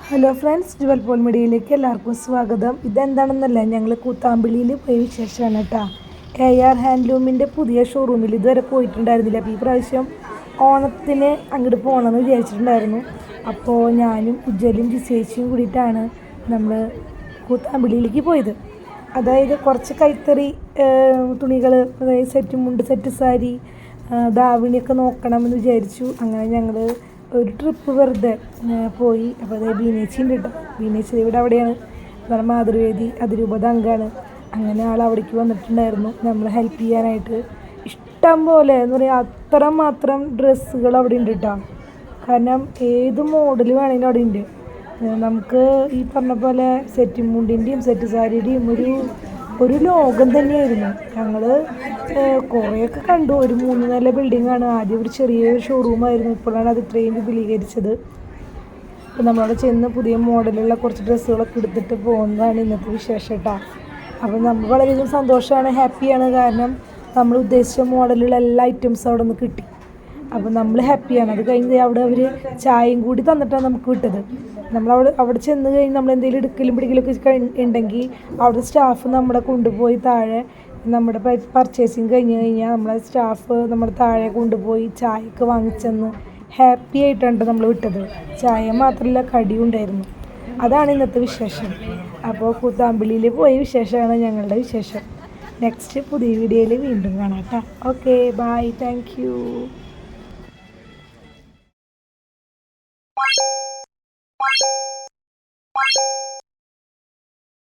Hello friends, Jual Paul മീഡിയയിലേക്ക് എല്ലാവർക്കും സ്വാഗതം. ഇതെന്താണെന്നല്ല, ഞങ്ങൾ കൂത്താമ്പള്ളിയിൽ പോയി വിശേഷമാണ് കേട്ടോ. AR ഹാൻഡ്ലൂമിൻ്റെ പുതിയ ഷോറൂമിൽ ഇതുവരെ പോയിട്ടുണ്ടായിരുന്നില്ല. അപ്പോൾ ഈ പ്രാവശ്യം ഓണത്തിന് അങ്ങോട്ട് പോകണമെന്ന് വിചാരിച്ചിട്ടുണ്ടായിരുന്നു. അപ്പോൾ ഞാനും ഉജ്ജലും ജിസേച്ചിയും കൂടിയിട്ടാണ് നമ്മൾ കൂത്താമ്പള്ളിയിലേക്ക് പോയത്. അതായത് കുറച്ച് കൈത്തറി തുണികൾ, അതായത് സെറ്റ് മുണ്ട്, സെറ്റ് സാരി, ദാവണിയൊക്കെ നോക്കണമെന്ന് വിചാരിച്ചു. അങ്ങനെ ഞങ്ങൾ ഒരു ട്രിപ്പ് വെറുതെ പോയി. അപ്പോൾ അതായത് ബീനേച്ചിൻ്റെ കേട്ടോ, ബീനേച്ചി ഇവിടെ അവിടെയാണ്, നമ്മുടെ മാതൃവേദി അതിരൂപത അംഗമാണ്. അങ്ങനെ ആൾ അവിടേക്ക് വന്നിട്ടുണ്ടായിരുന്നു നമ്മൾ ഹെൽപ്പ് ചെയ്യാനായിട്ട്. ഇഷ്ടം പോലെ എന്ന് പറയുക, അത്രമാത്രം ഡ്രസ്സുകൾ അവിടെ ഉണ്ട് കേട്ടോ. കാരണം ഏത് മോഡൽ വേണമെങ്കിലും അവിടെ ഉണ്ട്. നമുക്ക് ഈ പറഞ്ഞ പോലെ സെറ്റ് മുണ്ടിൻ്റെയും സെറ്റ് സാരിയുടെയും ഒരു ലോകം തന്നെയായിരുന്നു. ഞങ്ങൾ കുറേയൊക്കെ കണ്ടു. ഒരു 3 നില ബിൽഡിങ്ങാണ്. ആദ്യം ഒരു ചെറിയൊരു ഷോറൂമായിരുന്നു, ഇപ്പോഴാണ് അത് ഇത്രയും വിപുലീകരിച്ചത്. അപ്പോൾ നമ്മളവിടെ ചെന്ന് പുതിയ മോഡലുള്ള കുറച്ച് ഡ്രസ്സുകളൊക്കെ എടുത്തിട്ട് പോകുന്നതാണ് ഇന്നത്തെ വിശേഷം കേട്ടോ. അപ്പോൾ നമ്മൾ വളരെയധികം സന്തോഷമാണ്, ഹാപ്പിയാണ്. കാരണം നമ്മൾ ഉദ്ദേശിച്ച മോഡലുള്ള എല്ലാ ഐറ്റംസും അവിടെ നിന്ന് കിട്ടി. അപ്പോൾ നമ്മൾ ഹാപ്പിയാണ്. അത് കഴിഞ്ഞ് അവിടെ അവർ ചായയും കൂടി തന്നിട്ടാണ് നമുക്ക് വിട്ടത്. അവിടെ ചെന്ന് കഴിഞ്ഞ് നമ്മൾ എന്തെങ്കിലും എടുക്കലും പിടിക്കലൊക്കെ ഉണ്ടെങ്കിൽ അവിടെ സ്റ്റാഫ് നമ്മളെ കൊണ്ടുപോയി താഴെ, നമ്മുടെ പർച്ചേസിങ് കഴിഞ്ഞ് കഴിഞ്ഞാൽ നമ്മളെ സ്റ്റാഫ് നമ്മുടെ താഴെ കൊണ്ടുപോയി ചായയൊക്കെ വാങ്ങിച്ചെന്ന് ഹാപ്പി ആയിട്ടാണ് നമ്മൾ വിട്ടത്. ചായ മാത്രമല്ല, കടിയും ഉണ്ടായിരുന്നു. അതാണ് ഇന്നത്തെ വിശേഷം. അപ്പോൾ കൂത്താമ്പള്ളിയിൽ പോയ വിശേഷമാണ് ഞങ്ങളുടെ വിശേഷം. നെക്സ്റ്റ് പുതിയ വീഡിയോയിൽ വീണ്ടും കാണാം കേട്ടോ. Okay, bye, thank U.